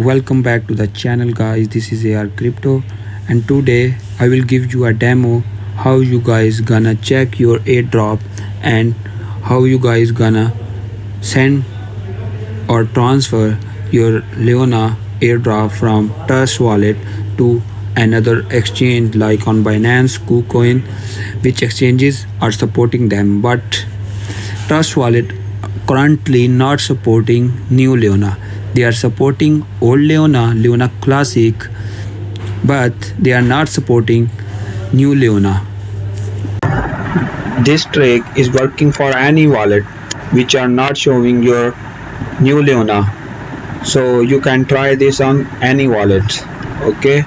Welcome back to the channel guys. This is AR Crypto and today I will give you a demo how you guys gonna check your airdrop and how you guys gonna send or transfer your Leona airdrop from Trust wallet to another exchange like on Binance, KuCoin, which exchanges are supporting them, but Trust wallet currently not supporting new Leona. They are supporting old Leona Classic, but they are not supporting new Leona. This trick is working for any wallet which are not showing your new Leona. So you can try this on any wallet. Okay.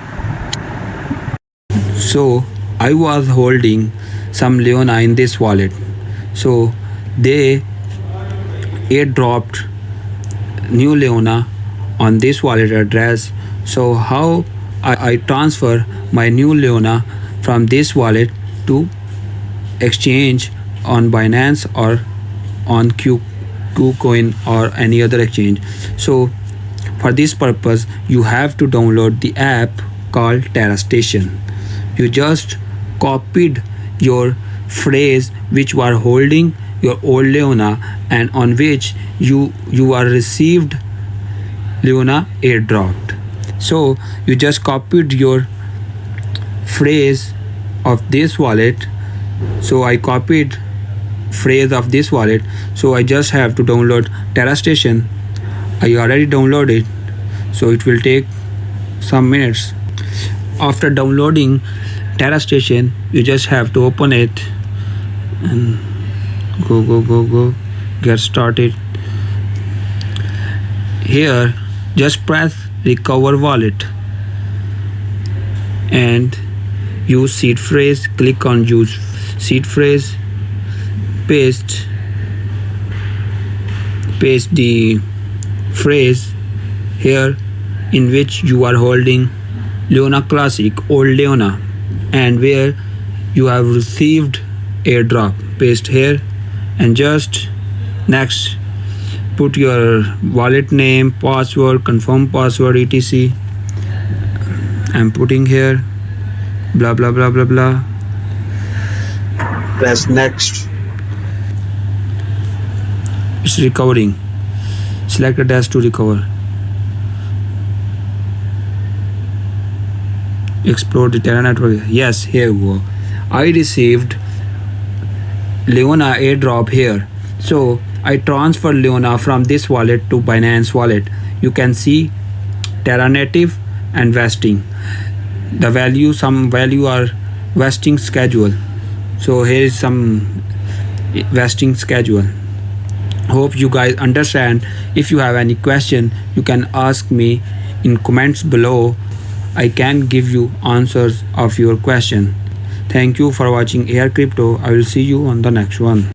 So I was holding some Leona in this wallet. So they airdropped new Leona on this wallet address. So how I transfer my new Leona from this wallet to exchange on Binance or on KuCoin or any other exchange. So for this purpose you have to download the app called Terra Station. You just copied your phrase which were holding your old Leona and on which you are received Leona airdropped. So you just copied your phrase of this wallet. So I copied phrase of this wallet. So I just have to download Terra Station. I already downloaded, so it will take some minutes. After downloading Terra Station, you just have to open it and go get started. Here just press recover wallet and use seed phrase. Click on use seed phrase, paste the phrase here in which you are holding Leona Classic, old Leona, and where you have received airdrop. Paste here and just next put your wallet name, password, confirm password, etc. I'm putting here blah blah blah blah blah. Press next. It's recovering. Select a dash to recover. Explore the Terra network. Yes, here we go. I received Leona airdrop here. So I transfer Leona from this wallet to Binance wallet. You can see Terra native and vesting. The value, some value are vesting schedule. So here is some vesting schedule. Hope you guys understand. If you have any question, you can ask me in comments below. I can give you answers of your question. Thank you for watching AR Crypto. I will see you on the next one.